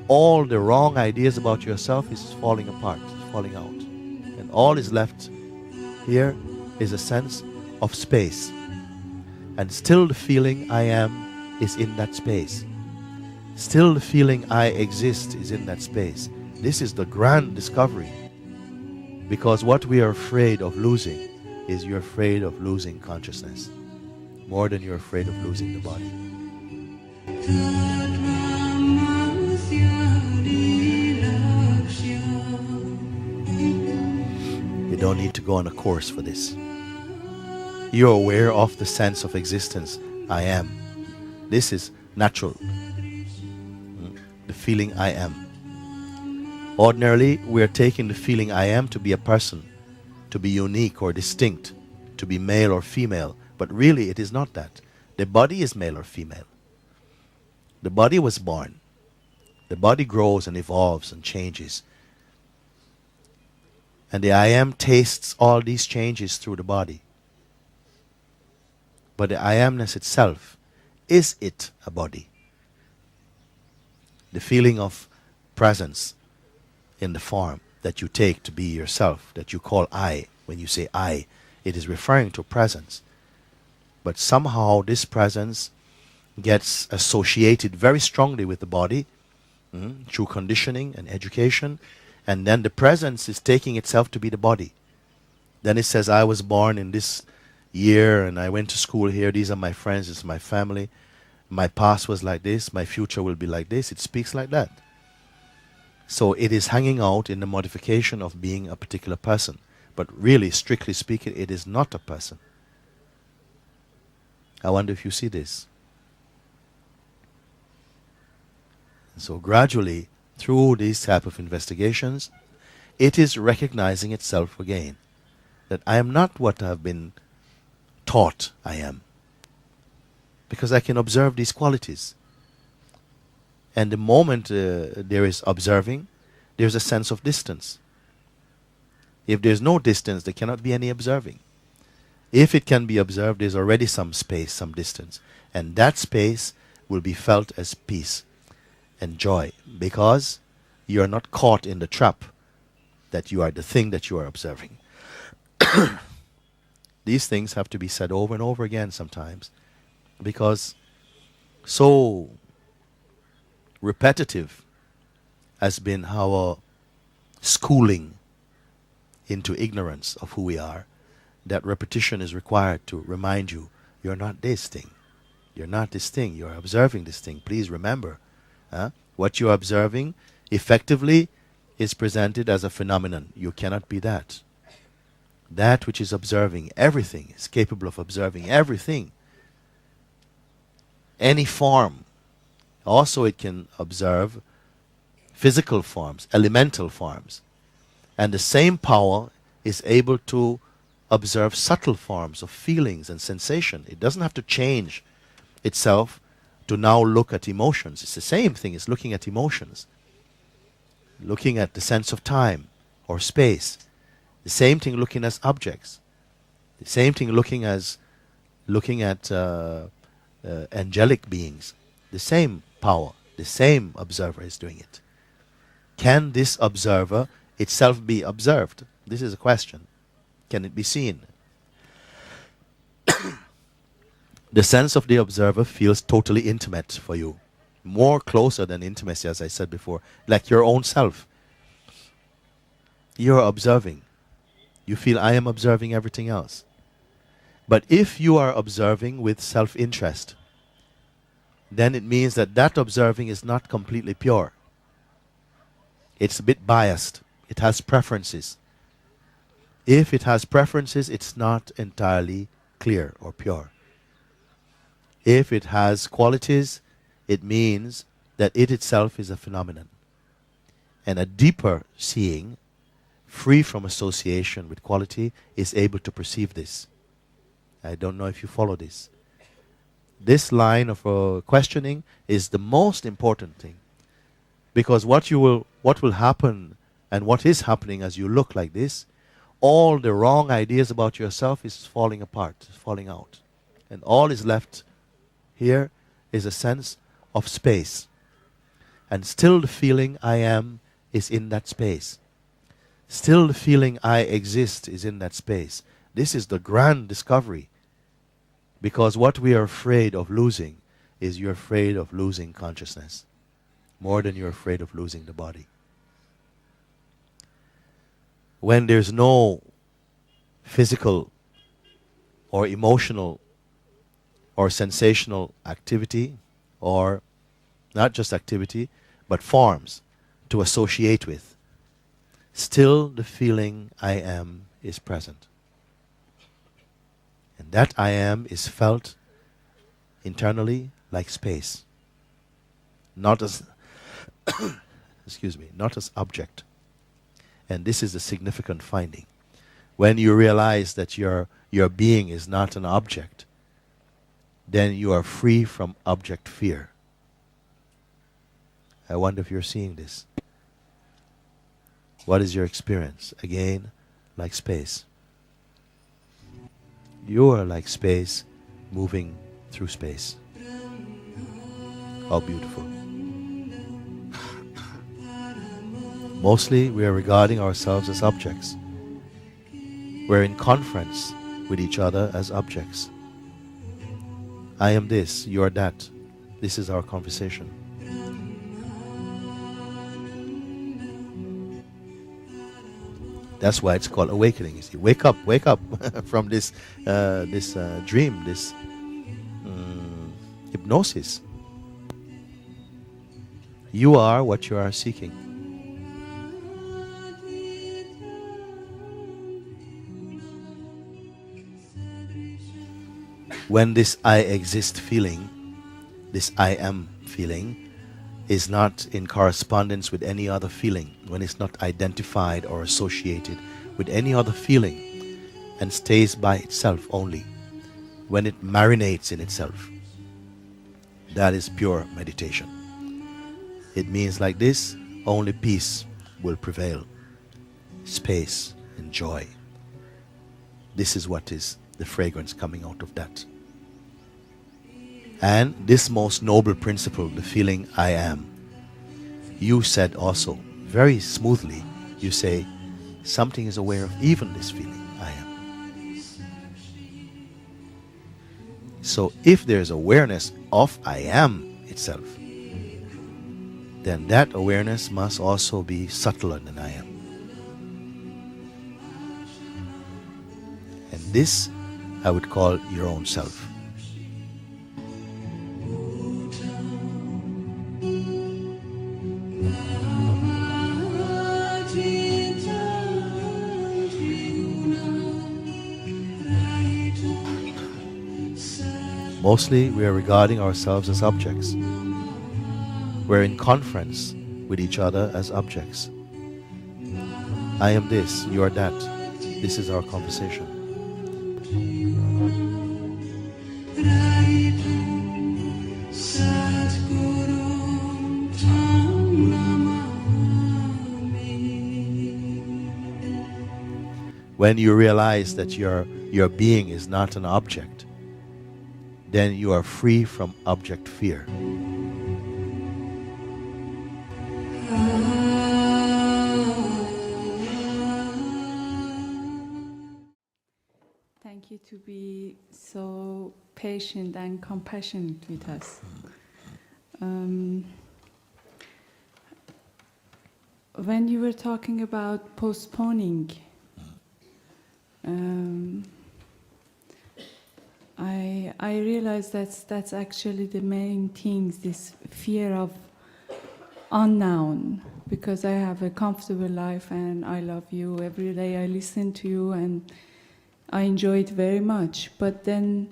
all the wrong ideas about yourself is falling apart, is falling out. And all is left here is a sense of space. And still the feeling I am is in that space. Still the feeling I exist is in that space. This is the grand discovery. Because what we are afraid of losing is you're afraid of losing consciousness more than you're afraid of losing the body. You don't need to go on a course for this. You're aware of the sense of existence, I am. This is natural. The feeling I am. Ordinarily, we are taking the feeling I am to be a person, to be unique or distinct, to be male or female. But really, it is not that. The body is male or female. The body was born. The body grows and evolves and changes. And the I am tastes all these changes through the body. But the I amness itself, is it a body? The feeling of presence in the form that you take to be yourself, that you call I. When you say I, it is referring to presence. But somehow this presence gets associated very strongly with the body through conditioning and education, and then the presence is taking itself to be the body. Then it says, I was born in this year and I went to school here, these are my friends, this is my family, my past was like this, my future will be like this. It speaks like that. So it is hanging out in the modification of being a particular person. But really, strictly speaking, it is not a person. I wonder if you see this. So gradually, through these type of investigations, it is recognizing itself again. That I am not what I have been taught I am. Because I can observe these qualities. And the moment there is observing, there's a sense of distance. If there's no distance, there cannot be any observing. If it can be observed, there's already some space, some distance. And that space will be felt as peace and joy. Because you are not caught in the trap that you are the thing that you are observing. These things have to be said over and over again sometimes. Because so repetitive has been our schooling into ignorance of who we are, that repetition is required to remind you, you're not this thing. You're not this thing. You're observing this thing. Please remember. What you're observing effectively is presented as a phenomenon. You cannot be that. That which is observing everything is capable of observing everything. Any form. Also it can observe physical forms, elemental forms. And the same power is able to observe subtle forms of feelings and sensation. It doesn't have to change itself to now look at emotions. It's the same thing as looking at emotions. Looking at the sense of time or space. The same thing looking at objects. The same thing looking at angelic beings. The same power, the same observer is doing it. Can this observer itself be observed? This is a question. Can it be seen? The sense of the observer feels totally intimate for you. More closer than intimacy, as I said before. Like your own self. You're observing. You feel I am observing everything else. But if you are observing with self-interest, then it means that that observing is not completely pure. It's a bit biased. It has preferences. If it has preferences, it's not entirely clear or pure. If it has qualities, it means that it itself is a phenomenon. And a deeper seeing, free from association with quality, is able to perceive this. I don't know if you follow this. This line of questioning is the most important thing. Because what will happen and what is happening as you look like this, all the wrong ideas about yourself is falling apart, falling out. And all is left here is a sense of space. And still the feeling I am is in that space. Still the feeling I exist is in that space. This is the grand discovery. Because what we are afraid of losing is you're afraid of losing consciousness more than you're afraid of losing the body. When there's no physical or emotional or sensational activity, or not just activity, but forms to associate with, still the feeling I am is present. And that I am is felt internally like space, not as excuse me, not as object. And this is a significant finding. When you realize that your being is not an object, then you are free from object fear. I wonder if you're seeing this. What is your experience? Again, like space. You are like space moving through space. How beautiful. Mostly we are regarding ourselves as objects. We're in conference with each other as objects. I am this, you are that. This is our conversation. That's why it's called awakening. You see, wake up from this dream, this hypnosis. You are what you are seeking. When this I exist feeling, this I am feeling, is not in correspondence with any other feeling, when it's not identified or associated with any other feeling, and stays by itself only, when it marinates in itself, that is pure meditation. It means like this, only peace will prevail, space and joy. This is what is the fragrance coming out of that. And this most noble principle, the feeling I am, you said also, very smoothly, you say, something is aware of even this feeling, I am. So if there's awareness of I am itself, then that awareness must also be subtler than I am. And this I would call your own self. Mostly we are regarding ourselves as objects. We're in conference with each other as objects. I am this, you are that. This is our conversation. When you realize that your being is not an object, then you are free from object fear. Thank you to be so patient and compassionate with us. When you were talking about postponing, I realized that's actually the main things, this fear of unknown, because I have a comfortable life and I love you. Every day I listen to you and I enjoy it very much. But then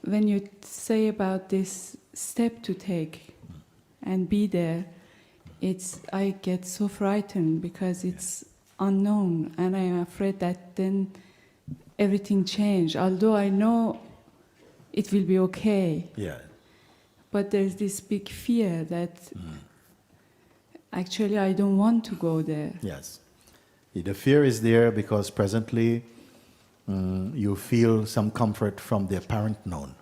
when you say about this step to take and be there, I get so frightened because it's unknown and I am afraid that then everything changes. Although I know it will be okay. Yeah. But there's this big fear that actually I don't want to go there. Yes. The fear is there because presently you feel some comfort from the apparent known.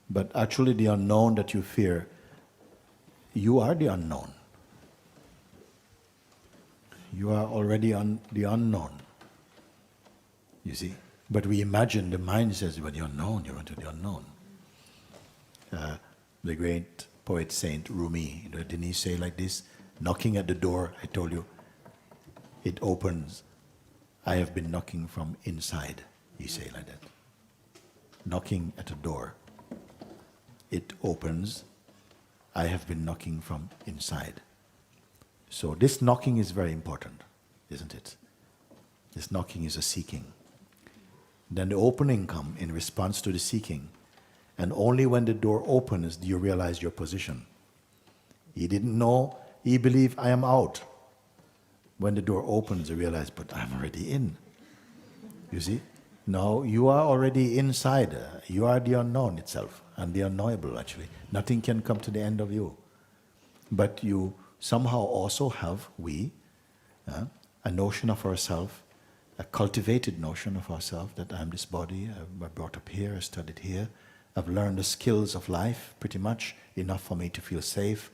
But actually the unknown that you fear you are the unknown. You are already the unknown. You see? But we imagine, the mind says, well, the unknown, you're into the unknown. The great poet Saint Rumi, didn't he say like this? Knocking at the door, I told you, it opens. I have been knocking from inside, he say like that. Knocking at a door, it opens. I have been knocking from inside. So this knocking is very important, isn't it? This knocking is a seeking. Then the opening comes in response to the seeking. And only when the door opens do you realize your position. He didn't know, he believed, I am out. When the door opens, you realize, but I'm already in. You see? No, you are already inside. You are the unknown itself, and the unknowable actually. Nothing can come to the end of you. But you somehow also have, a notion of ourselves, a cultivated notion of ourselves, that I'm this body, I'm brought up here, I studied here, I've learned the skills of life pretty much, enough for me to feel safe,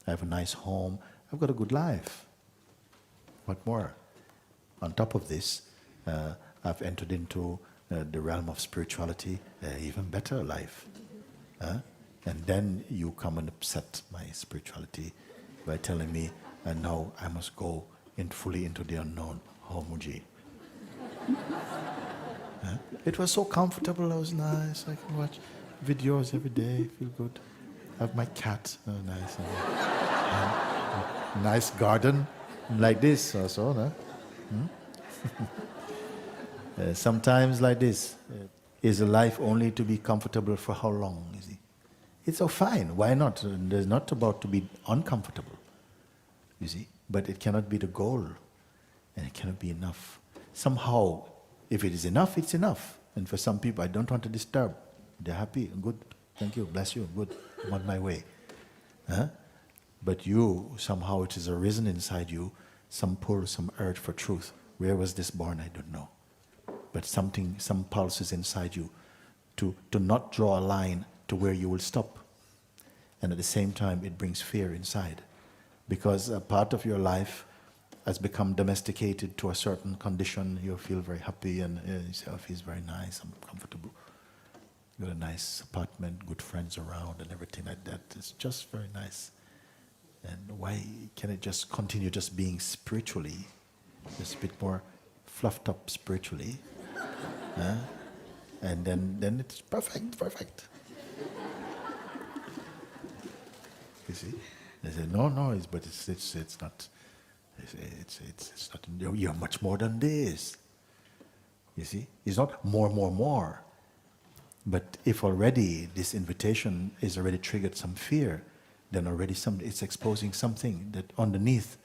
I have a nice home, I've got a good life. What more? On top of this, I've entered into the realm of spirituality, even better life. And then you come and upset my spirituality by telling me, and now I must go fully into the unknown. Oh, Mooji. It was so comfortable, it was nice, I can watch videos every day, feel good. I have my cat, nice. Nice garden, like this also, no? Sometimes like this. Is a life only to be comfortable for how long, you see? It's so fine, why not? It's not about to be uncomfortable, you see? But it cannot be the goal, and it cannot be enough. Somehow, if it is enough, it's enough. And for some people, I don't want to disturb. They're happy, good, thank you, bless you, good, I'm on my way. But you, somehow it has arisen inside you, some pull, some urge for truth. Where was this born? I don't know. But something, some pulses inside you to not draw a line to where you will stop. And at the same time, it brings fear inside. Because a part of your life has become domesticated to a certain condition. You feel very happy and yourself is very nice and comfortable. You got a nice apartment, good friends around and everything like that. It's just very nice. And why can it just continue just being spiritually, just a bit more fluffed up spiritually? And then it's perfect. You see? They say, no, but it's not. It's not. You're much more than this. You see? It's not more. But if already this invitation is already triggered some fear, then already it's exposing something that underneath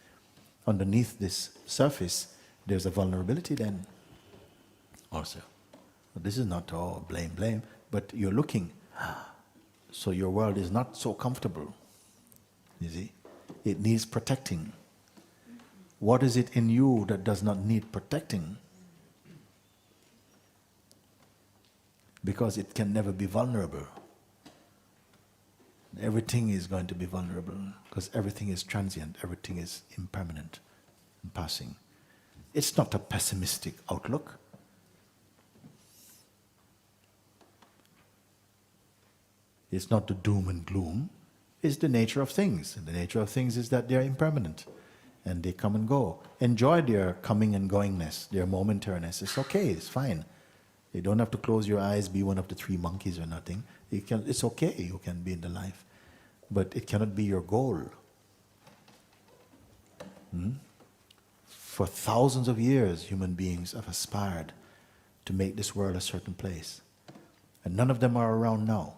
this surface, there's a vulnerability then also. This is not all blame, but you're looking. So your world is not so comfortable. You see? It needs protecting. What is it in you that does not need protecting? Because it can never be vulnerable. Everything is going to be vulnerable because everything is transient, everything is impermanent and passing. It's not a pessimistic outlook. It's not the doom and gloom. It's the nature of things. And the nature of things is that they are impermanent and they come and go. Enjoy their coming and goingness, their momentariness. It's okay, it's fine. You don't have to close your eyes, be one of the three monkeys or nothing. It's okay, you can be in the life. But it cannot be your goal. For thousands of years, human beings have aspired to make this world a certain place. And none of them are around now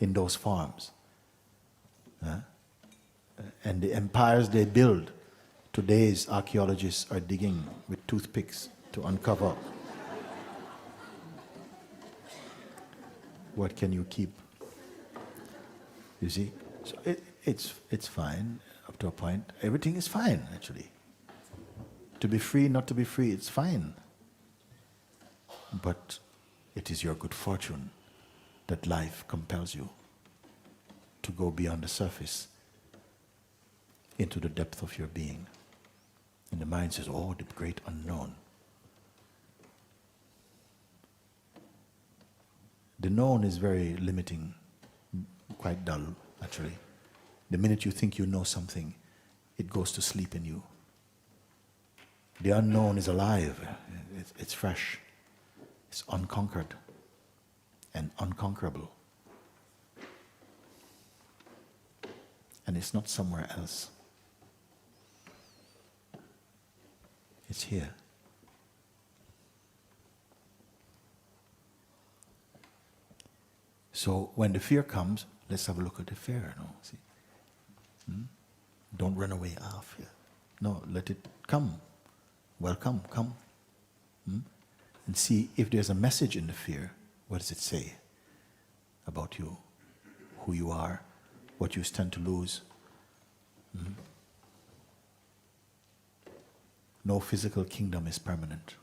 in those forms. And the empires they build, today's archaeologists are digging with toothpicks to uncover. What can you keep? You see? So it's fine up to a point. Everything is fine, actually. To be free, not to be free, it's fine. But it is your good fortune that life compels you to go beyond the surface into the depth of your being. And the mind says, oh, the great unknown. The known is very limiting, quite dull, actually. The minute you think you know something, it goes to sleep in you. The unknown is alive, it's fresh, it's unconquered and unconquerable. And it's not somewhere else. It's here. So when the fear comes, let's have a look at the fear. No? See? Don't run away off here. No, let it come. Welcome, come. And see if there's a message in the fear. What does it say about you? Who you are? What you stand to lose? No physical kingdom is permanent.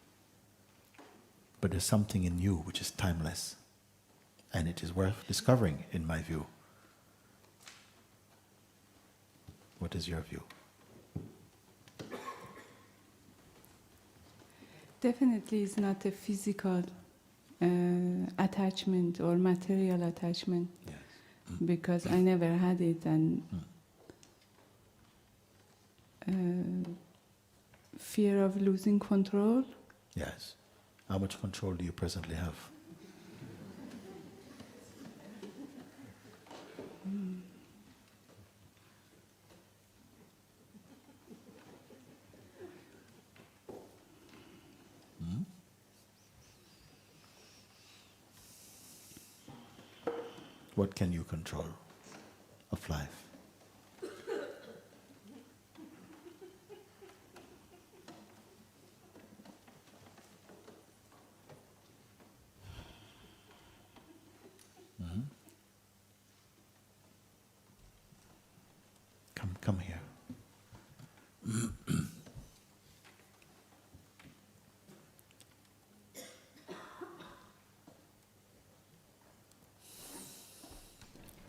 But there's something in you which is timeless. And it is worth discovering, in my view. What is your view? Definitely it's not a physical attachment or material attachment. Yes. Because I never had it, and fear of losing control. Yes. How much control do you presently have? What can you control of life? Come here.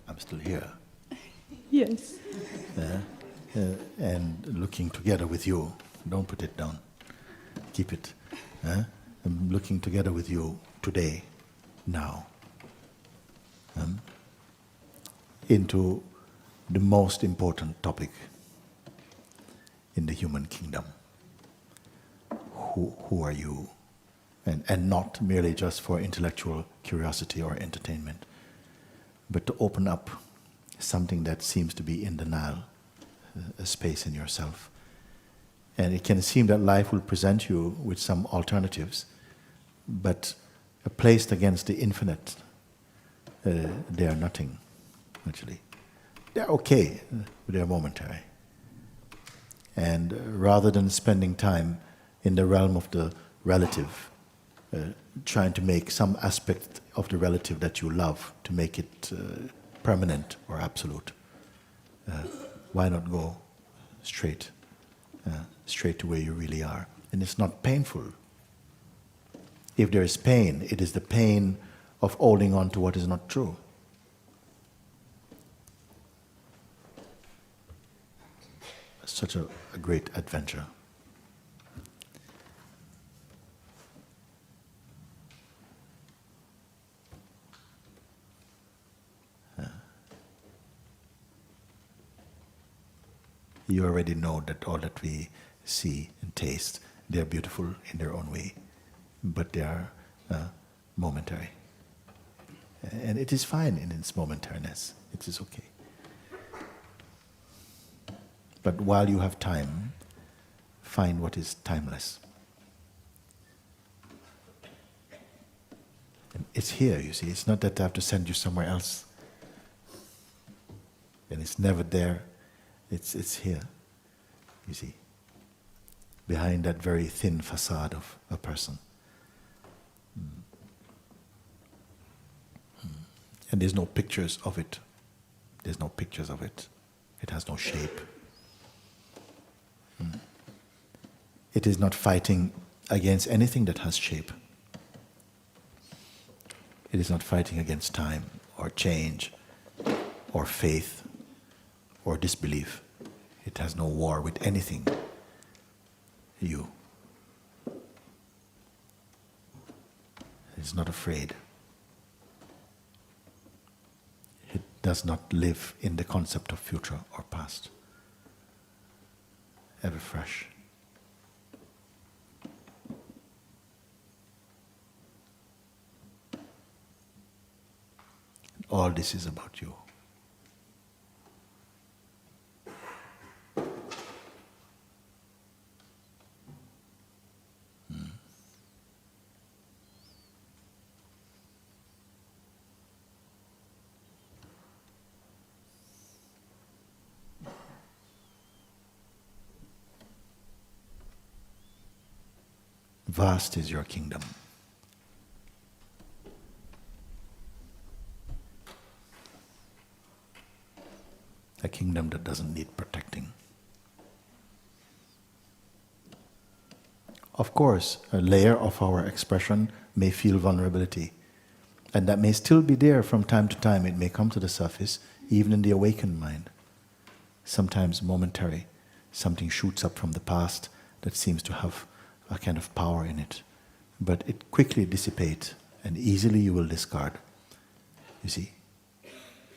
I'm still here. Yes. And looking together with you. Don't put it down. Keep it. I'm looking together with you today, now, into the most important topic in the human kingdom. Who are you? And not merely just for intellectual curiosity or entertainment, but to open up something that seems to be in denial, a space in yourself. And it can seem that life will present you with some alternatives, but placed against the infinite, they are nothing, actually. They're okay, but they're momentary. And rather than spending time in the realm of the relative, trying to make some aspect of the relative that you love, to make it permanent or absolute, why not go straight to where you really are? And it's not painful. If there is pain, it is the pain of holding on to what is not true. Such a great adventure. You already know that all that we see and taste, they are beautiful in their own way, but they are momentary. And it is fine in its momentariness. It is okay. But while you have time, find what is timeless. And it's here, you see. It's not that I have to send you somewhere else. And it's never there. It's here, you see. Behind that very thin facade of a person. And there's no pictures of it. There's no pictures of it. It has no shape. It is not fighting against anything that has shape. It is not fighting against time or change. or faith or disbelief. It has no war with anything. You. It's not afraid. It does not live in the concept of future or past. Ever fresh. All this is about you. Vast is your kingdom. A kingdom that doesn't need protecting. Of course, a layer of our expression may feel vulnerability, and that may still be there from time to time. It may come to the surface, even in the awakened mind. Sometimes momentary, something shoots up from the past that seems to have a kind of power in it, but it quickly dissipates, and easily you will discard. You see?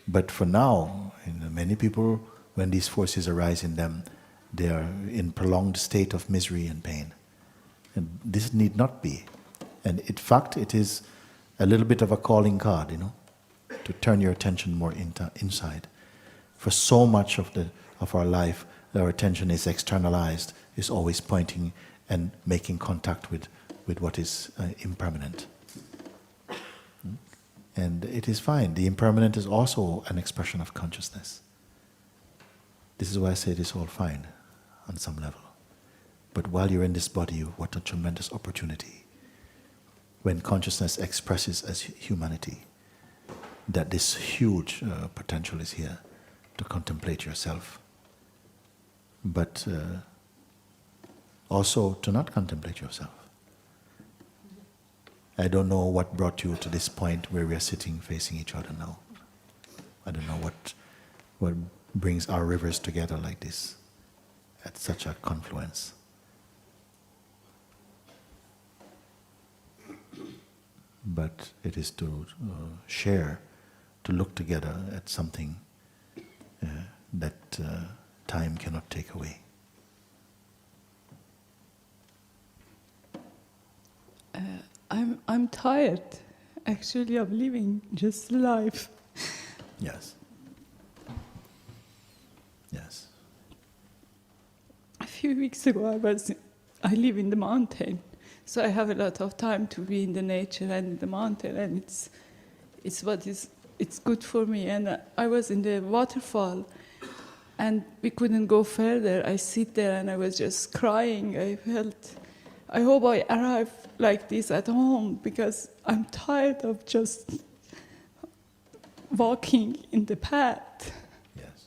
But for now, many people, when these forces arise in them, they are in prolonged state of misery and pain. And this need not be. And in fact, it is a little bit of a calling card, to turn your attention more inside. For so much of our life, our attention is externalized, is always pointing and making contact with what is impermanent. And it is fine. The impermanent is also an expression of consciousness. This is why I say it is all fine, on some level. But while you're in this body, what a tremendous opportunity. When consciousness expresses as humanity, that this huge potential is here to contemplate yourself. But also to not contemplate yourself. I don't know what brought you to this point where we are sitting facing each other now. I don't know what brings our rivers together like this, at such a confluence. But it is to share, to look together at something that time cannot take away. I'm tired, actually, of living just life. Yes. Yes. A few weeks ago, I live in the mountain, so I have a lot of time to be in the nature and in the mountain, and it's good for me. And I was in the waterfall, and we couldn't go further. I sit there and I was just crying. I hope I arrive like this at home, because I'm tired of just walking in the path. Yes.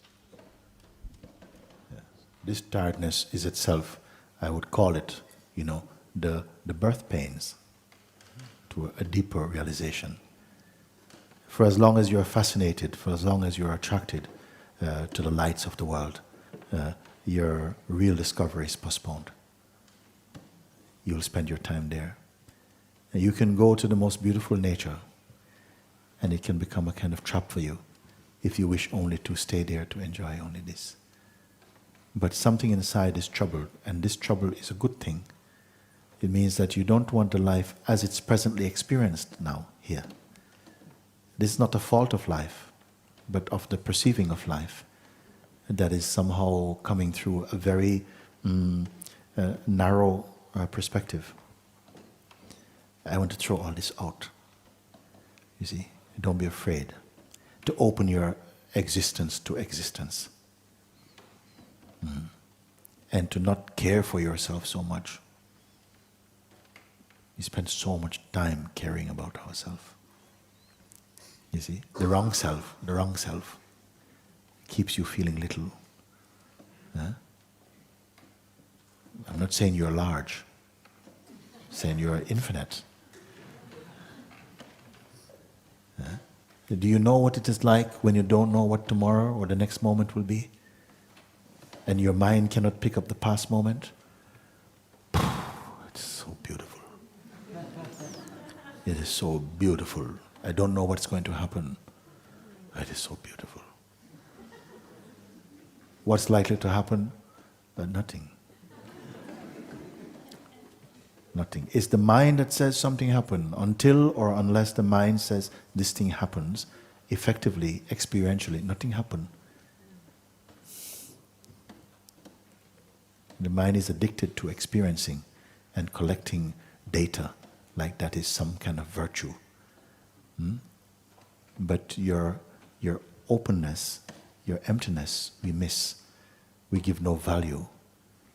Yes. This tiredness is itself, I would call it, the birth pains to a deeper realization. For as long as you're fascinated, for as long as you're attracted to the lights of the world, your real discovery is postponed. You'll spend your time there. And you can go to the most beautiful nature, and it can become a kind of trap for you if you wish only to stay there to enjoy only this. But something inside is troubled, and this trouble is a good thing. It means that you don't want the life as it's presently experienced now, here. This is not a fault of life, but of the perceiving of life that is somehow coming through a very narrow perspective. I want to throw all this out. You see, don't be afraid to open your existence to existence. And to not care for yourself so much. We spend so much time caring about ourselves. You see, the wrong self keeps you feeling little. I'm not saying you're large, I'm saying you're infinite. Do you know what it is like when you don't know what tomorrow or the next moment will be? And your mind cannot pick up the past moment? It's so beautiful. It is so beautiful. I don't know what's going to happen. It is so beautiful. What's likely to happen? Nothing. Nothing. It's the mind that says something happened. Until or unless the mind says this thing happens, effectively, experientially, nothing happened. The mind is addicted to experiencing and collecting data like that is some kind of virtue. But your openness, your emptiness, we miss. We give no value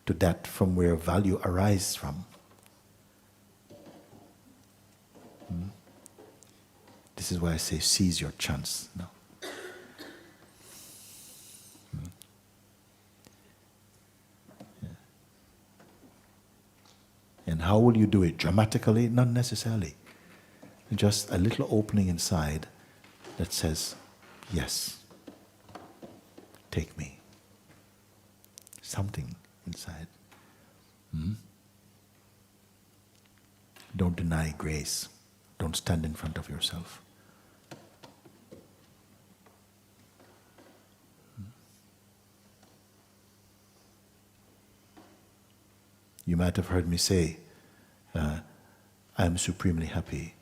to that from where value arises from. This is why I say seize your chance now. Yeah. And how will you do it? Dramatically? Not necessarily. Just a little opening inside that says, yes, take me. Something inside. Don't deny grace. Don't stand in front of yourself. You might have heard me say, I am supremely happy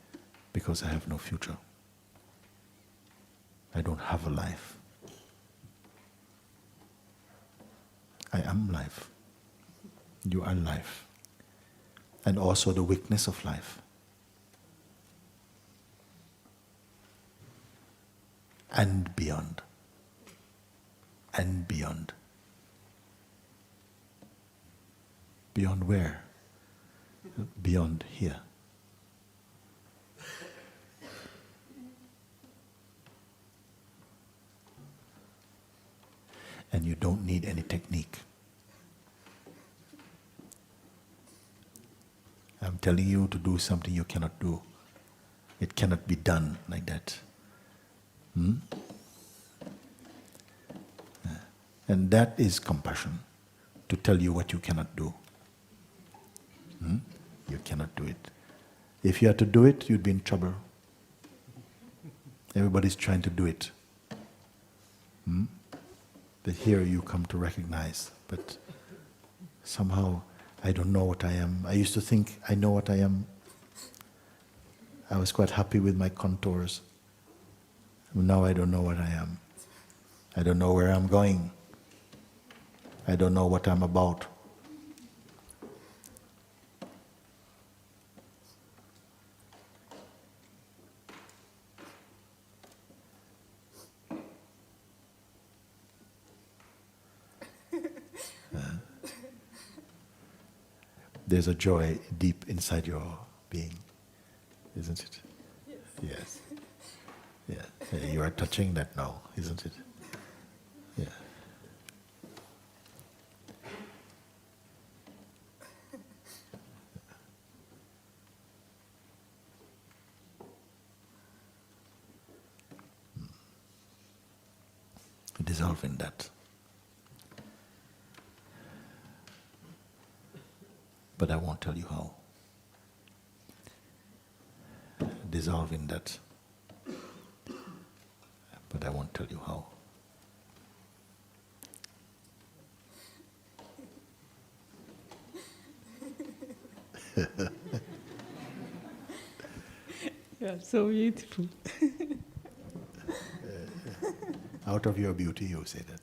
because I have no future. I don't have a life. I am life. You are life. And also the weakness of life. And beyond. And beyond. Beyond where? Beyond here. And you don't need any technique. I'm telling you to do something you cannot do. It cannot be done like that. And that is compassion, to tell you what you cannot do. You cannot do it. If you had to do it, you'd be in trouble. Everybody's trying to do it. But here you come to recognize, but somehow I don't know what I am. I used to think I know what I am. I was quite happy with my contours. Now I don't know what I am. I don't know where I'm going. I don't know what I'm about. There's a joy deep inside your being, isn't it? Yes. Yeah. You are touching that now, isn't it? Yeah. Dissolve in that. But I won't tell you how. Dissolve in that. But I won't tell you how. Yeah, so beautiful. Out of your beauty, you say that.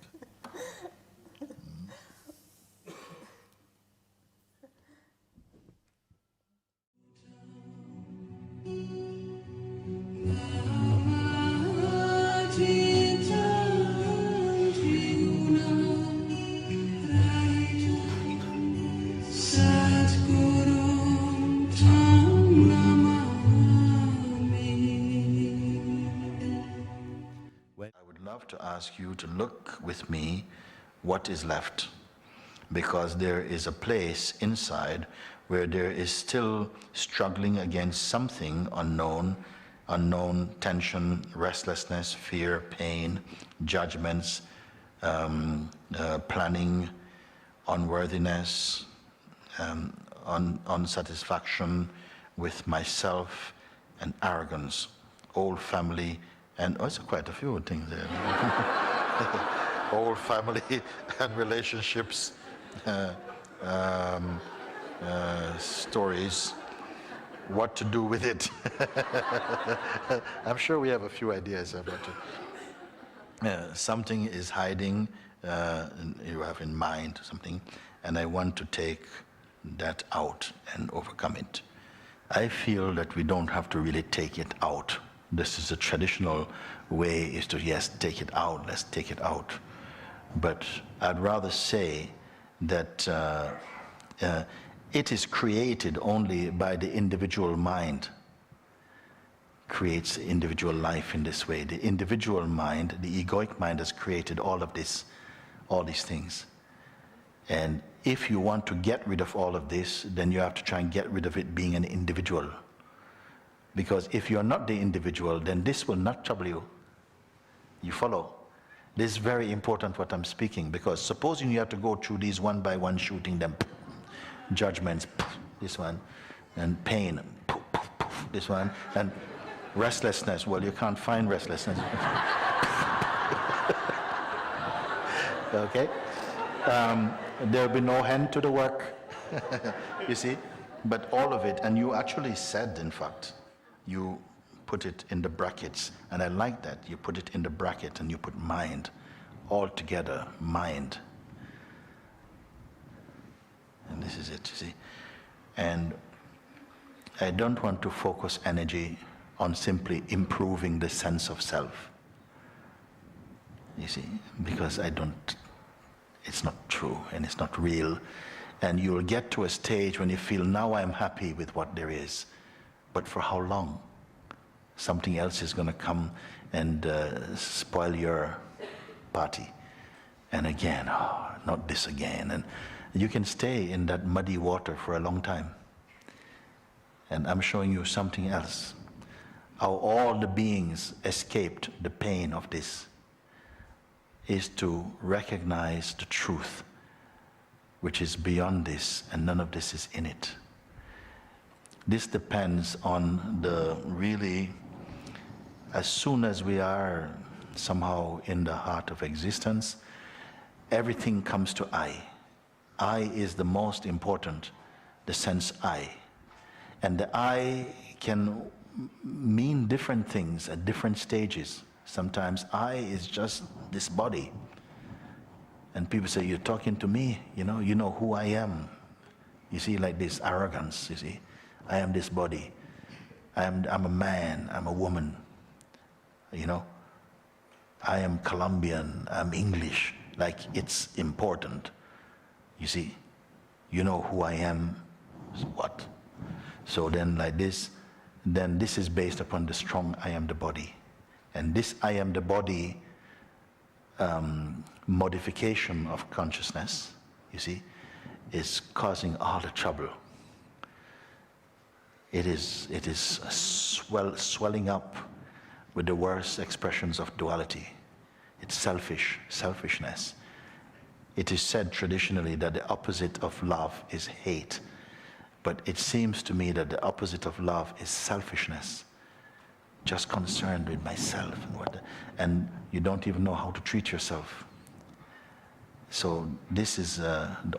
I would love to ask you to look with me what is left, because there is a place inside where there is still struggling against something unknown unknown tension, restlessness, fear, pain, judgments, planning, unworthiness, unsatisfaction with myself, and arrogance, old family, and also quite a few things there. Old family and relationships, stories, what to do with it. I'm sure we have a few ideas about it. Something is hiding, you have in mind something, and I want to take that out and overcome it. I feel that we don't have to really take it out. This is a traditional way, is to, yes, take it out, let's take it out. But I'd rather say that it is created only by the individual mind, creates individual life in this way. The individual mind, the egoic mind, has created all of this, all these things. And if you want to get rid of all of this, then you have to try and get rid of it being an individual. Because if you're not the individual, then this will not trouble you. You follow? This is very important what I'm speaking, because supposing you have to go through these one by one, shooting them, judgments, this one, and pain, this one, and restlessness. Well, you can't find restlessness. Okay? There'll be no hand to the work. You see? But all of it, and you actually said, in fact, you put it in the brackets, and I like that. You put it in the bracket and you put mind, all together, mind. And this is it, you see. And I don't want to focus energy on simply improving the sense of self. You see, because it's not true and it's not real. And you'll get to a stage when you feel, now I'm happy with what there is. But for how long? Something else is going to come and spoil your party. And again, oh, not this again. And you can stay in that muddy water for a long time. And I'm showing you something else. How all the beings escaped the pain of this is to recognize the truth, which is beyond this, and none of this is in it. This depends on the really, as soon as we are somehow in the heart of existence, everything comes to I. I is the most important, the sense I. And the I can mean different things at different stages. Sometimes I is just this body. And people say, you're talking to me, you know who I am. You see, like this arrogance, you see. I am this body. I'm a man, I'm a woman. You know, I am Colombian, I'm English. Like it's important. You see, you know who I am, what? So then like this, then this is based upon the strong I am the body. And this I am the body modification of consciousness, you see, is causing all the trouble. It is swelling up with the worst expressions of duality. It's selfishness. It is said traditionally that the opposite of love is hate. But it seems to me that the opposite of love is selfishness. Just concerned with myself. And you don't even know how to treat yourself. So this is,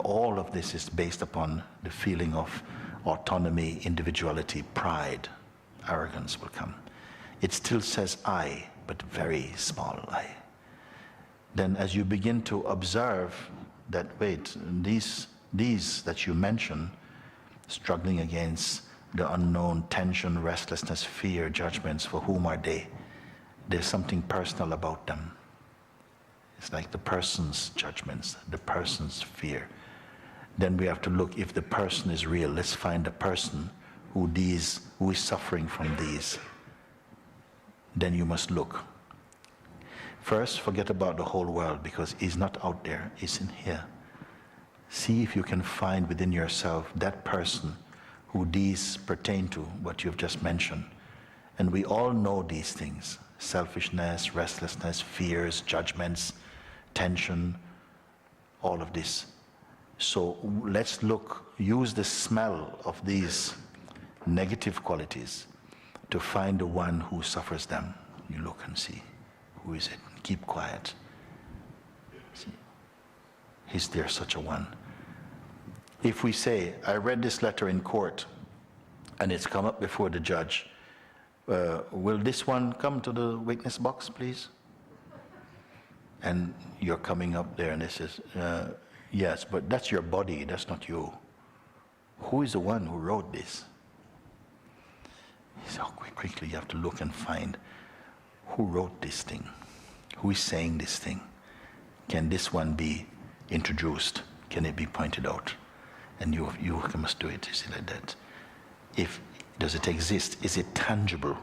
all of this is based upon the feeling of autonomy, individuality, pride, arrogance will come. It still says I, but very small I. Then as you begin to observe that, wait, these that you mention, struggling against the unknown, tension, restlessness, fear, judgments, for whom are they? There's something personal about them. It's like the person's judgments, the person's fear. Then we have to look if the person is real. Let's find the person who is suffering from these. Then you must look. First, forget about the whole world, because he's not out there, he's in here. See if you can find within yourself that person who these pertain to, what you've just mentioned, And we all know these things: selfishness, restlessness, fears, judgments, tension, all of this. So let's use the smell of these negative qualities to find the one who suffers them. You look and see, who is it? Keep quiet. See, is there such a one? If we say, I read this letter in court and it's come up before the judge, will this one come to the witness box, please? And you're coming up there and it says, yes, but that's your body, that's not you. Who is the one who wrote this? So quickly you have to look and find who wrote this thing, who is saying this thing. Can this one be introduced? Can it be pointed out? And you must do it, you see, like that. Does it exist? Is it tangible?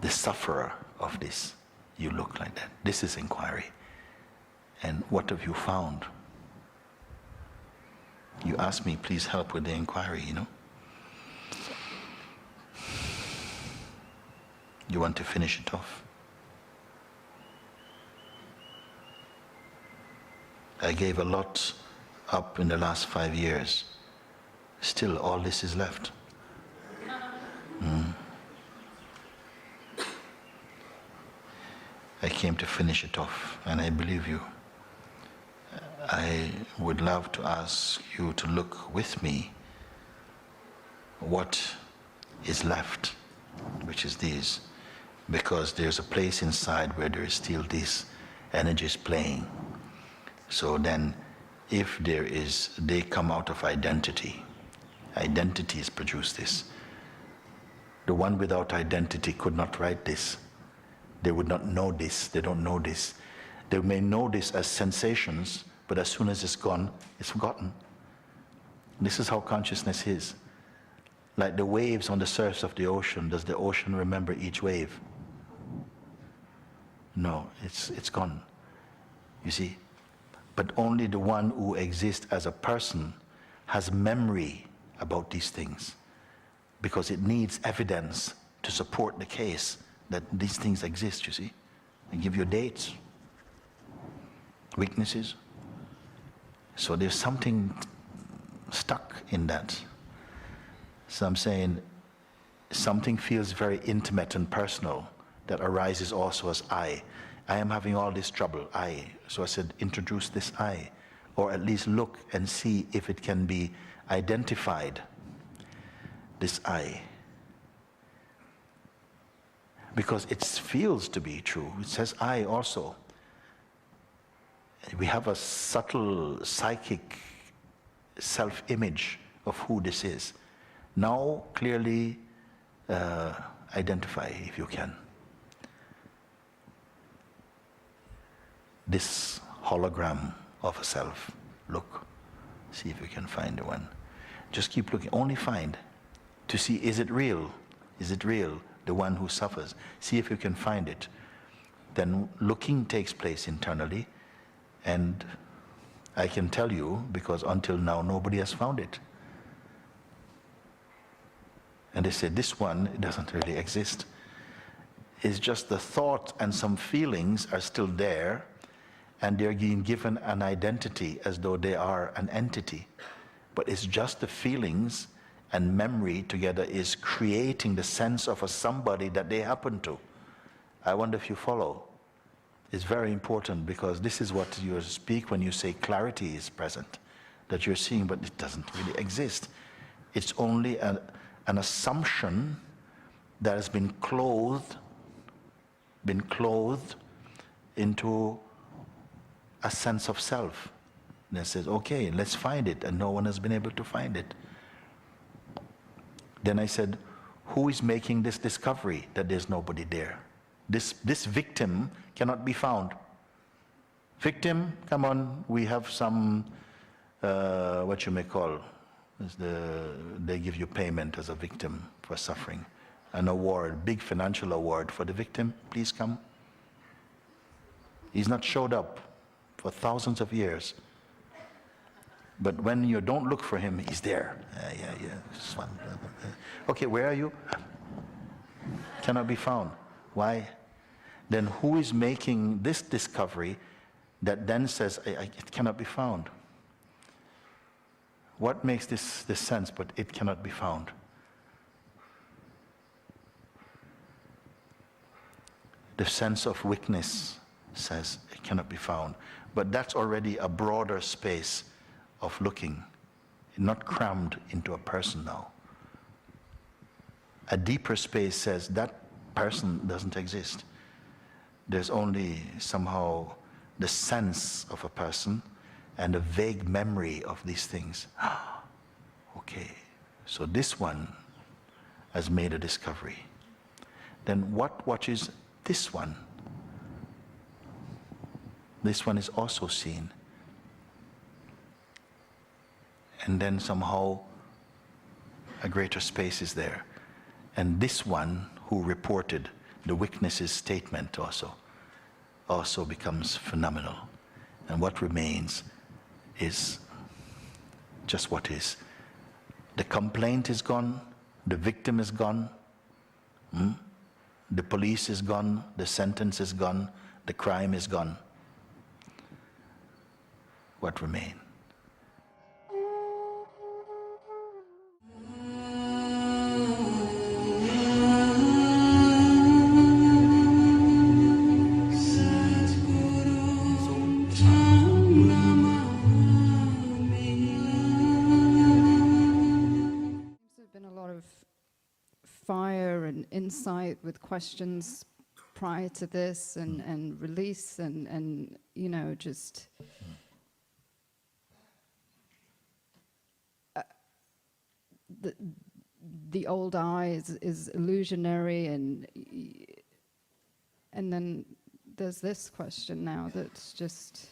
The sufferer of this, you look like that. This is inquiry. And what have you found? You ask me, please help with the inquiry, you know. You want to finish it off? I gave a lot up in the last 5 years. Still, all this is left. I came to finish it off, and I believe you. I would love to ask you to look with me what is left, which is these, because there's a place inside where there is still these energies playing. So then, if they come out of identity. Identities produce this. The one without identity could not write this. They would not know this. They don't know this. They may know this as sensations, but as soon as it's gone, it's forgotten. This is how consciousness is. Like the waves on the surface of the ocean, does the ocean remember each wave? No, it's gone. You see? But only the one who exists as a person has memory about these things, because it needs evidence to support the case that these things exist, you see. They give you dates, witnesses. So there's something stuck in that. So I'm saying something feels very intimate and personal that arises also as I. I am having all this trouble, I. So I said, introduce this I, or at least look and see if it can be identified, this I. Because it feels to be true. It says I also. We have a subtle psychic self-image of who this is. Now clearly identify, if you can, this hologram of a self. Look, see if you can find the one. Just keep looking, only find, to see, is it real? Is it real, the one who suffers? See if you can find it. Then looking takes place internally, and I can tell you, because until now nobody has found it. And they say, this one, it doesn't really exist. It's just the thought and some feelings are still there, and they're being given an identity as though they are an entity. But it's just the feelings and memory together is creating the sense of a somebody that they happen to. I wonder if you follow. It's very important, because this is what you speak when you say clarity is present, that you're seeing, but it doesn't really exist. It's only an assumption that has been clothed into a sense of self. And it says, okay, let's find it, and no one has been able to find it. Then I said, who is making this discovery that there's nobody there? This victim cannot be found. Victim, come on, we have some, what you may call, they give you payment as a victim for suffering. An award, big financial award for the victim, please come. He's not showed up for thousands of years. But when you don't look for him, he's there. Yeah. Okay, where are you? Cannot be found. Why? Then who is making this discovery that then says it cannot be found? What makes this sense, but it cannot be found? The sense of weakness says it cannot be found. But that's already a broader space of looking, not crammed into a person now. A deeper space says that person doesn't exist. There's only somehow the sense of a person and a vague memory of these things. Okay, so this one has made a discovery. Then what watches this one? This one is also seen. And then somehow a greater space is there. And this one who reported the witness's statement also becomes phenomenal. And what remains is just what is. The complaint is gone, the victim is gone, the police is gone, the sentence is gone, the crime is gone. What remains? There's been a lot of fire and insight with questions prior to this and release and you know, just the old I is illusionary and then there's this question now that's just,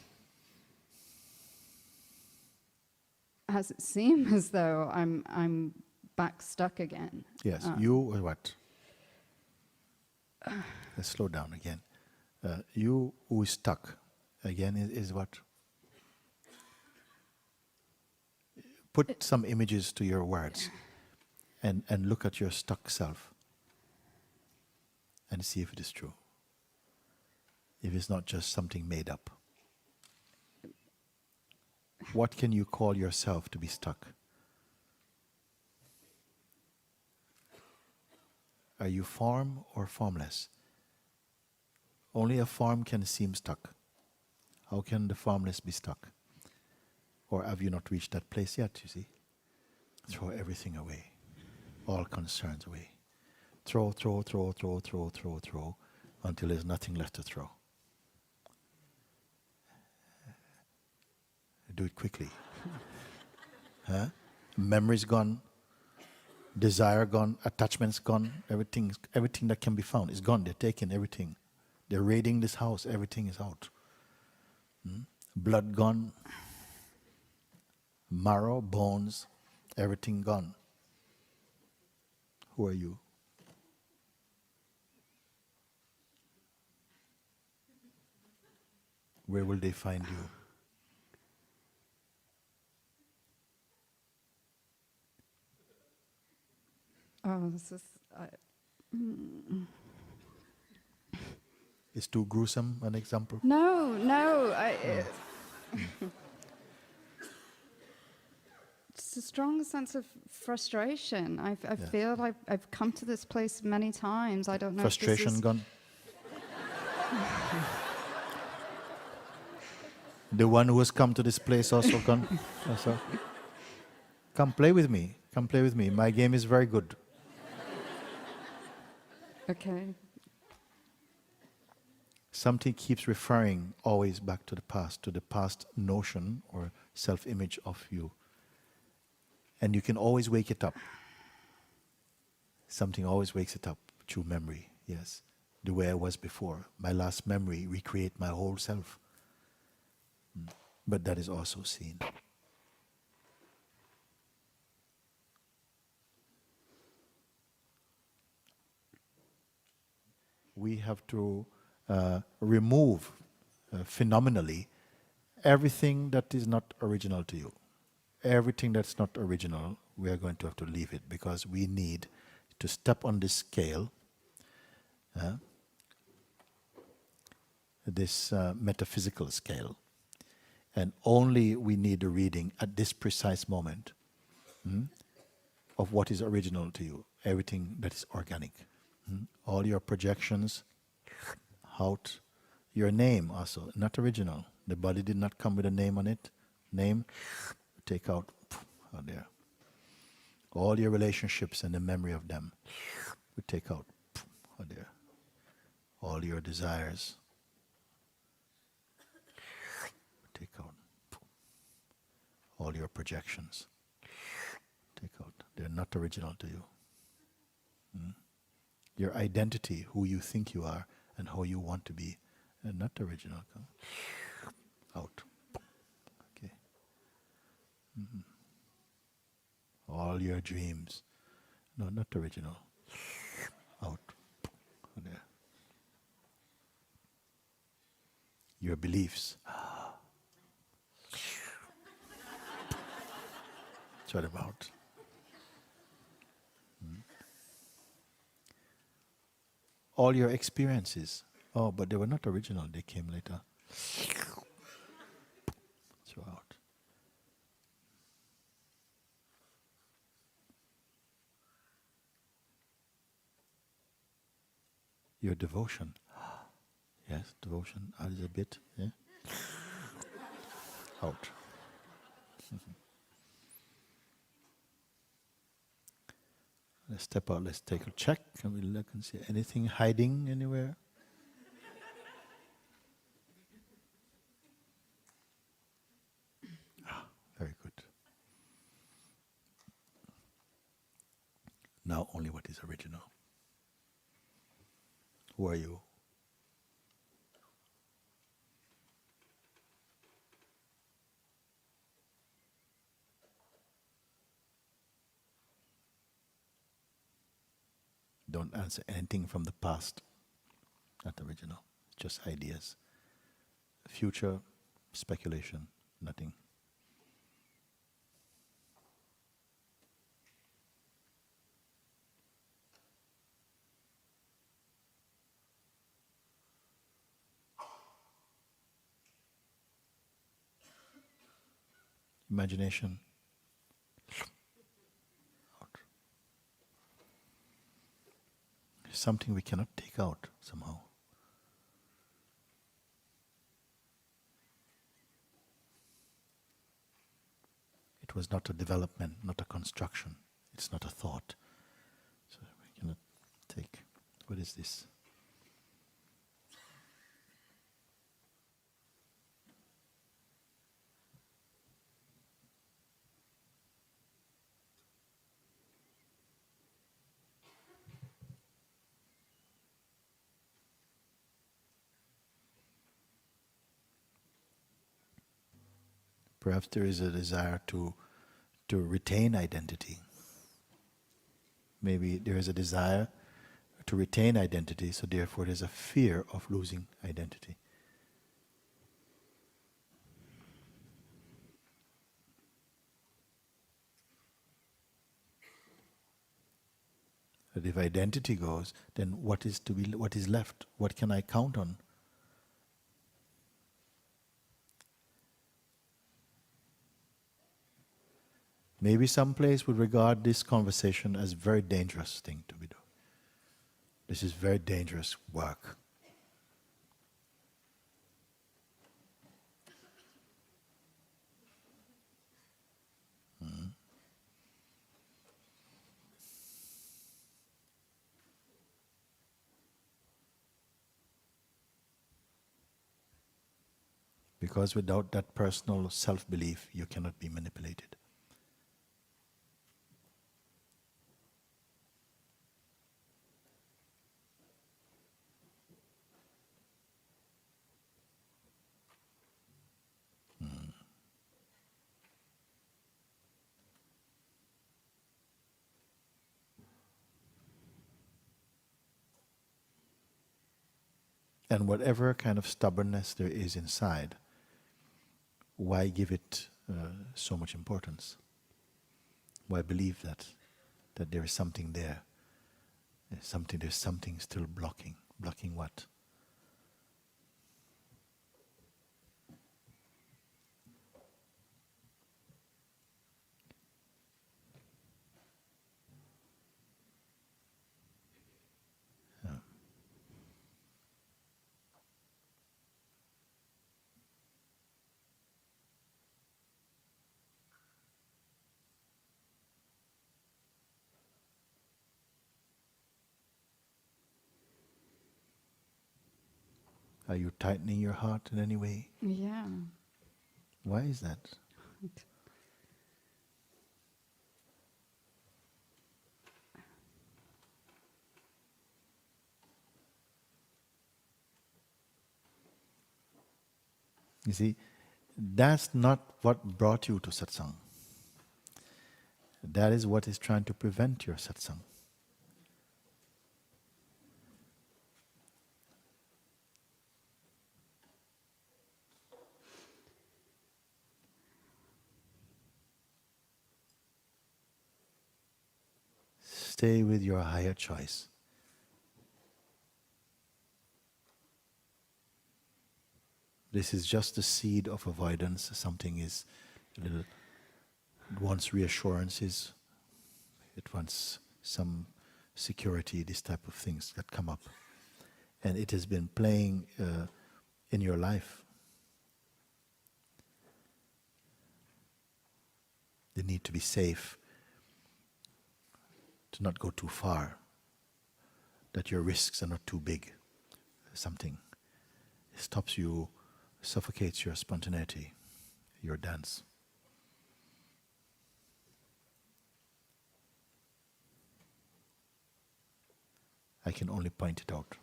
has it seemed as though I'm back stuck again? Yes, you or what? Let's slow down again. You who is stuck again is what? Put some images to your words and look at your stuck self and see if it is true. If it's not just something made up. What can you call yourself to be stuck? Are you form or formless? Only a form can seem stuck. How can the formless be stuck? Or have you not reached that place yet, you see? Throw everything away. All concerns away. Throw, until there's nothing left to throw. Do it quickly. Huh? Memory's gone. Desire gone. Attachment's gone. Everything that can be found is gone. They're taking everything. They're raiding this house. Everything is out. Blood gone. Marrow, bones, everything gone. Who are you? Where will they find you? Oh, this is... Is too gruesome an example? No. It's a strong sense of frustration. I feel like I've come to this place many times. I don't know Frustration if this is... gone? The one who has come to this place also gone? Also? Come play with me. Come play with me. My game is very good. Okay. Something keeps referring always back to the past notion or self-image of you. And you can always wake it up. Something always wakes it up through memory, yes. The way I was before. My last memory recreate my whole self. But that is also seen. We have to remove phenomenally everything that is not original to you. Everything that's not original, we are going to have to leave it because we need to step on this scale huh? This metaphysical scale. And only we need a reading at this precise moment of what is original to you, everything that is organic. All your projections out, your name also, not original. The body did not come with a name on it. Name, take out there. All your relationships and the memory of them, we take out there. All your desires, take out. All your projections, take out. They're not original to you. Your identity, who you think you are and how you want to be, are not original. Come out. Okay. All your dreams, no, not original. Out. There. Your beliefs. What about? All your experiences. Oh, but they were not original, they came later. Throw out. Your devotion. Yes, devotion, a little bit. Yeah? Out. Let's step out, let's take a check and we look and see anything hiding anywhere. Very good. Now only what is original. Who are you? Don't answer anything from the past. Not original. Just ideas. Future, speculation, nothing. Imagination. Out. Something we cannot take out somehow. It was not a development, not a construction. It's not a thought. So we cannot take. What is this? Perhaps there is a desire to retain identity. Maybe there is a desire to retain identity, so therefore there's a fear of losing identity. But if identity goes, then what is left? What can I count on? Maybe some place would regard this conversation as a very dangerous thing to be doing. This is very dangerous work. Because without that personal self-belief, you cannot be manipulated. And whatever kind of stubbornness there is inside, why give it so much importance? Why believe that there is something there There's something still blocking. Blocking what? Are you tightening your heart in any way? Yeah. Why is that? You see, that's not what brought you to satsang. That is what is trying to prevent your satsang. Stay with your higher choice. This is just the seed of avoidance. Something is a little, it wants reassurances, it wants some security, this type of things that come up. And it has been playing in your life. The need to be safe, to not go too far, that your risks are not too big. Something stops you, suffocates your spontaneity, your dance. I can only point it out.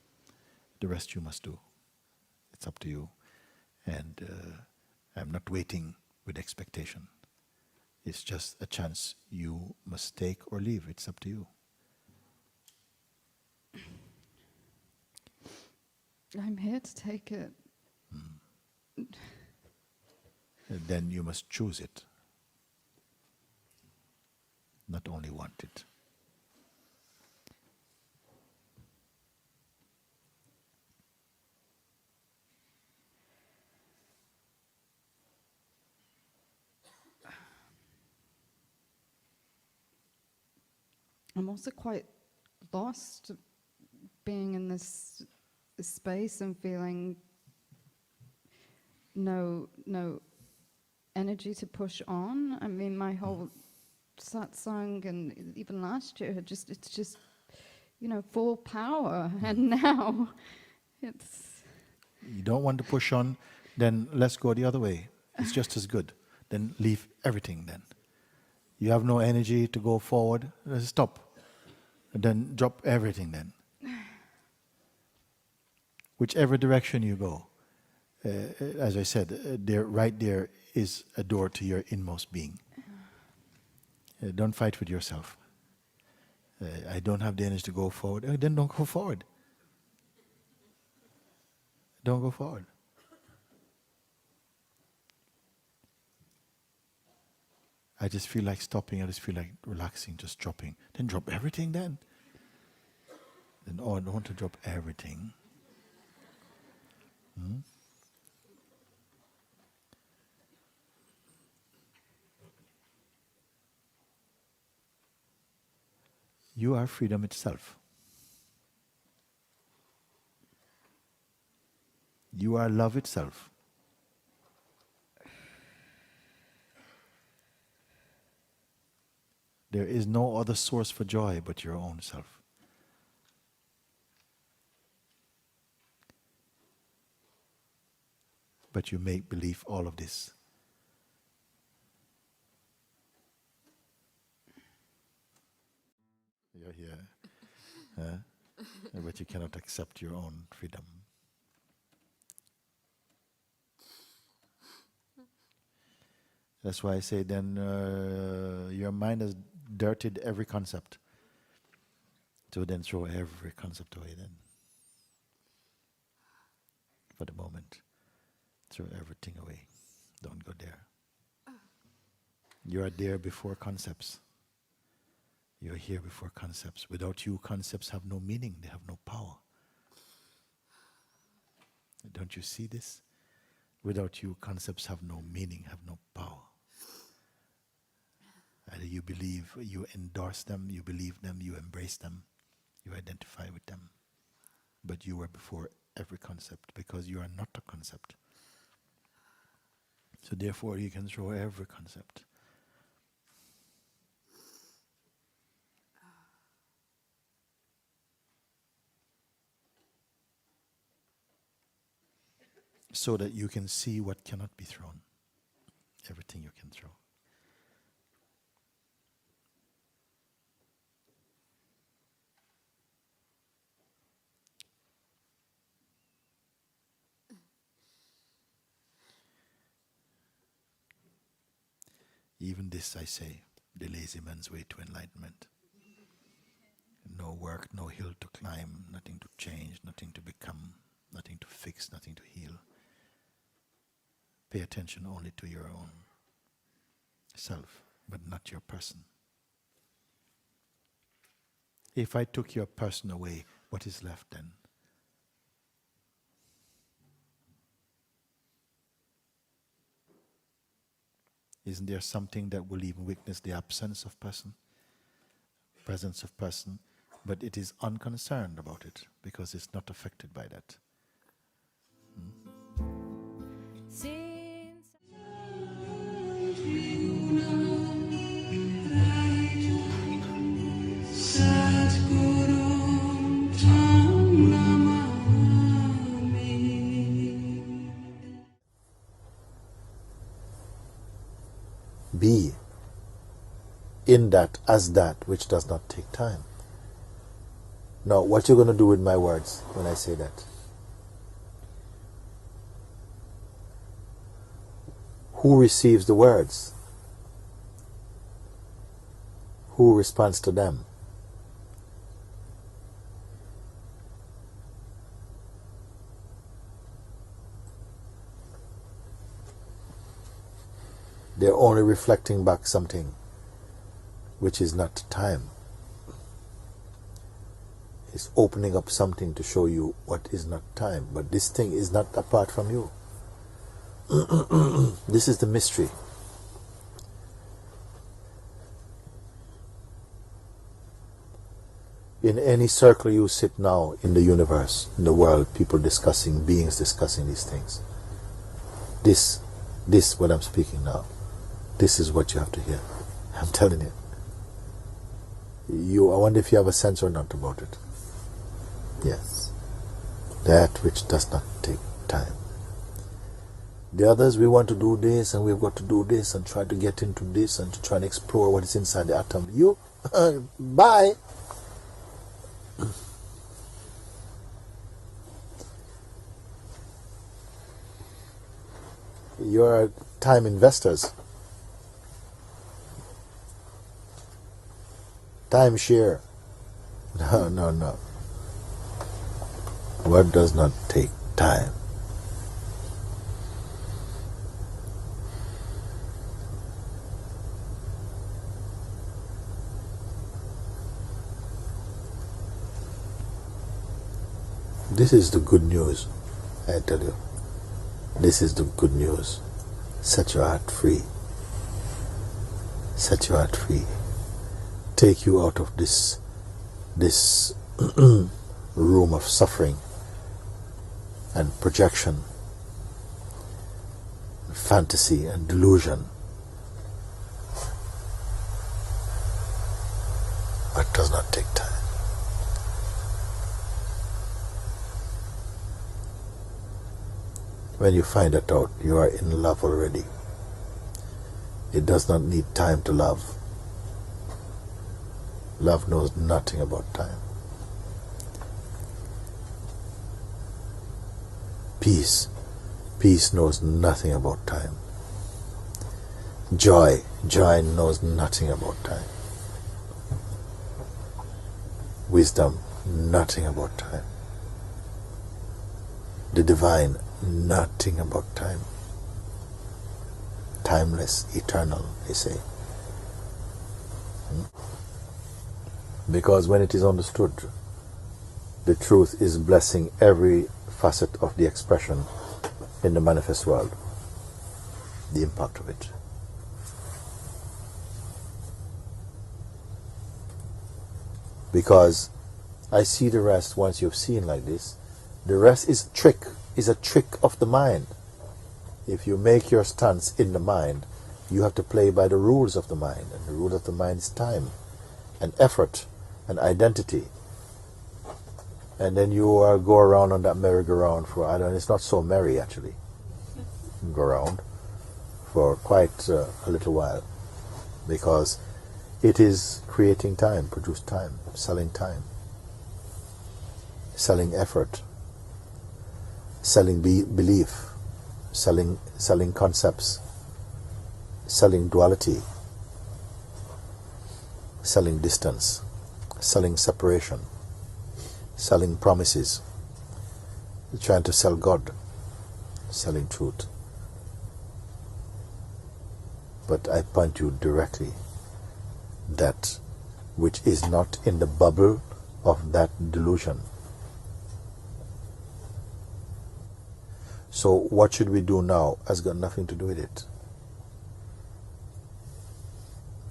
The rest you must do. It's up to you. And I'm not waiting with expectation. It's just a chance you must take or leave. It's up to you. I'm here to take it. And then you must choose it. Not only want it. I'm also quite lost being in this space and feeling no energy to push on. I mean, my whole satsang and even last year it's just full power, and now it's. You don't want to push on, then let's go the other way. It's just as good. Then leave everything then. You have no energy to go forward, stop. And then drop everything then. Whichever direction you go, as I said, right there is a door to your inmost being. Don't fight with yourself. I don't have the energy to go forward. Then don't go forward. Don't go forward. I just feel like stopping. I just feel like relaxing, just dropping. Then drop everything then. Then, I don't want to drop everything. You are freedom itself. You are love itself. There is no other source for joy but your own self. But you make believe all of this. You're here. But you cannot accept your own freedom. That's why I say then your mind has dirtied every concept. So then throw every concept away then. For the moment. Throw everything away. Don't go there. You are there before concepts. You're here before concepts. Without you, concepts have no meaning, they have no power. Don't you see this? Without you, concepts have no meaning, have no power. Either you believe, you endorse them, you believe them, you embrace them, you identify with them. But you are before every concept because you are not a concept. So therefore you can throw every concept. So that you can see what cannot be thrown. Everything you can throw. Even this I say, the lazy man's way to enlightenment. No work, no hill to climb, nothing to change, nothing to become, nothing to fix, nothing to heal. Pay attention only to your own self, but not your person. If I took your person away, what is left then? Isn't there something that will even witness the absence of person, presence of person, but it is unconcerned about it because it's not affected by that? Be in that as that which does not take time. Now, what you're going to do with my words when I say that? Who receives the words? Who responds to them? They're only reflecting back something which is not time. It's opening up something to show you what is not time. But this thing is not apart from you. This is the mystery. In any circle you sit now in the universe, in the world, people discussing, beings discussing these things. This what I'm speaking now, this is what you have to hear. I'm telling you. I wonder if you have a sense or not about it. Yes. That which does not take time. The others, we want to do this and we've got to do this and try to get into this and to try and explore what is inside the atom. You, bye. You're time investors. Timeshare. No. What does not take time? This is the good news, I tell you. This is the good news. Set your heart free. Set your heart free. Take you out of this room of suffering and projection, fantasy and delusion. What does not take time? When you find that out, you are in love already. It does not need time to love. Love knows nothing about time. Peace knows nothing about time. Joy knows nothing about time. Wisdom, nothing about time. The divine, nothing about time. Timeless, eternal, they say. Because when it is understood, the truth is blessing every facet of the expression in the manifest world. The impact of it. Because I see the rest once you've seen like this. The rest is a trick of the mind. If you make your stance in the mind, you have to play by the rules of the mind. And the rule of the mind is time and effort and identity. And then you go around on that merry-go-round for, I don't know, it's not so merry actually. Go around for quite a little while. Because it is creating time, produce time, selling effort, selling belief, selling concepts, selling duality, selling distance, selling separation, selling promises, trying to sell God, selling truth. But I point you directly that which is not in the bubble of that delusion. So what should we do now has got nothing to do with it.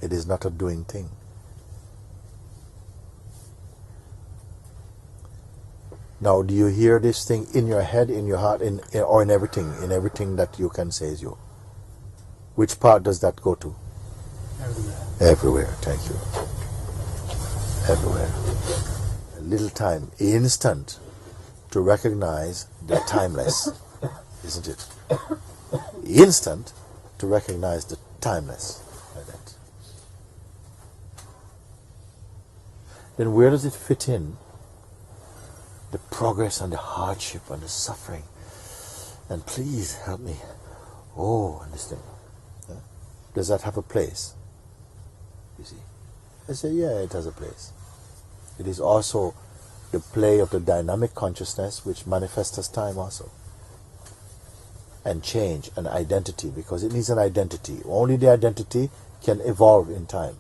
It is not a doing thing. Now, do you hear this thing in your head, in your heart, or in everything that you can say is you? Which part does that go to? Everywhere. Everywhere, thank you. Everywhere. A little time, instant, to recognize the timeless, isn't it? Instant to recognize the timeless. Like that. Then where does it fit in? The progress and the hardship and the suffering. And please help me. Oh, and this thing. Does that have a place? You see? I say, yeah, it has a place. It is also the play of the dynamic consciousness which manifests as time also. And change and identity, because it needs an identity. Only the identity can evolve in time.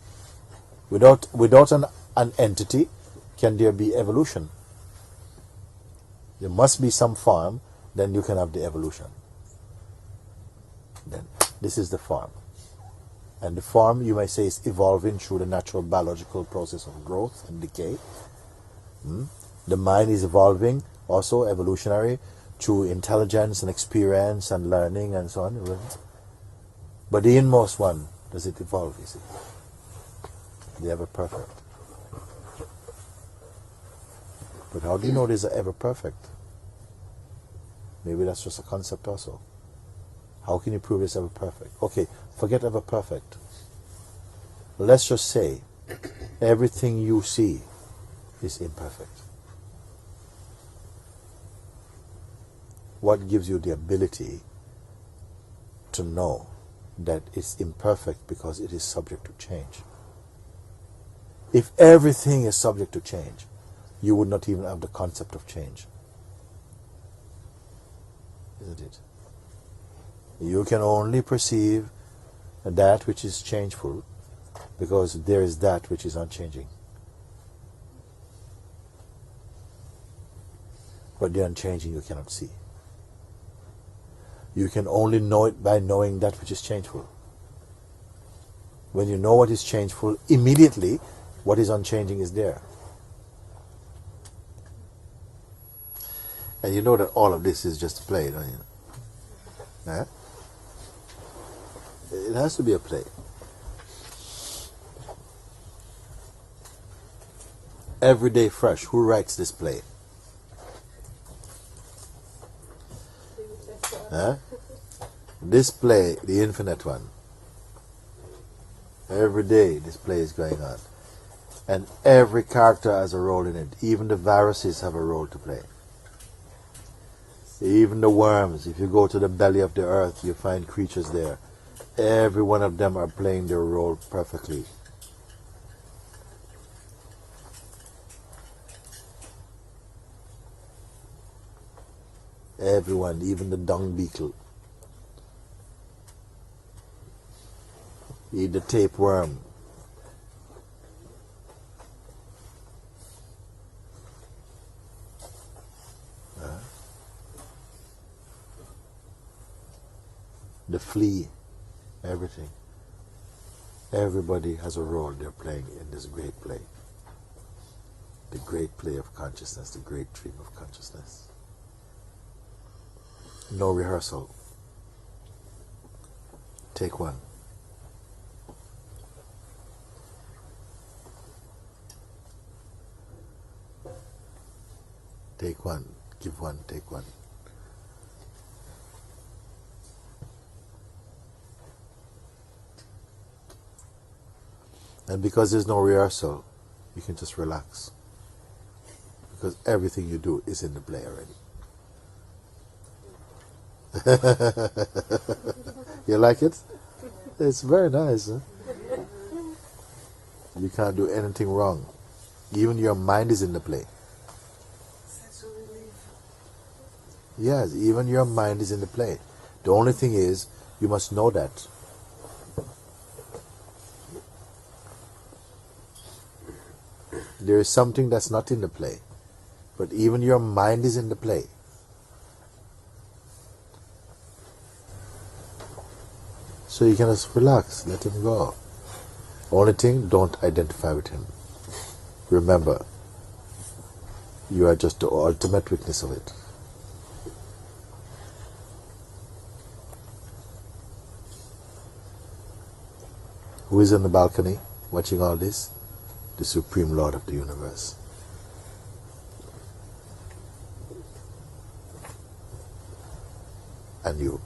Without an entity, can there be evolution? There must be some form, then you can have the evolution. Then this is the form. And the form, you may say, is evolving through the natural biological process of growth and decay. The mind is evolving, also evolutionary, through intelligence and experience and learning and so on. But the inmost one, does it evolve, you see? The ever-perfect. But how do you know there's an ever-perfect? Maybe that's just a concept also. How can you prove it's ever-perfect? Okay, forget ever-perfect. Let's just say everything you see is imperfect. What gives you the ability to know that it's imperfect? Because it is subject to change. If everything is subject to change, you would not even have the concept of change. Isn't it? You can only perceive that which is changeful because there is that which is unchanging. But the unchanging you cannot see. You can only know it by knowing that which is changeful. When you know what is changeful, immediately what is unchanging is there. And you know that all of this is just play, don't you? Huh? It has to be a play. Every day fresh. Who writes this play? Huh? This play, the infinite one. Every day this play is going on. And every character has a role in it. Even the viruses have a role to play. Even the worms. If you go to the belly of the earth, you find creatures there. Every one of them are playing their role perfectly. Everyone, even the dung beetle, the tapeworm, the flea, everything. Everybody has a role they're playing in this great play. The great play of consciousness, the great dream of consciousness. No rehearsal. Take one. Take one. Give one. Take one. And because there's no rehearsal, you can just relax. Because everything you do is in the play already. You like it? It's very nice. Huh? You can't do anything wrong. Even your mind is in the play. Yes, even your mind is in the play. The only thing is, you must know that. There is something that's not in the play. But even your mind is in the play. So you can just relax, let him go. Only thing, don't identify with him. Remember, you are just the ultimate witness of it. Who is on the balcony watching all this? The Supreme Lord of the Universe. And you.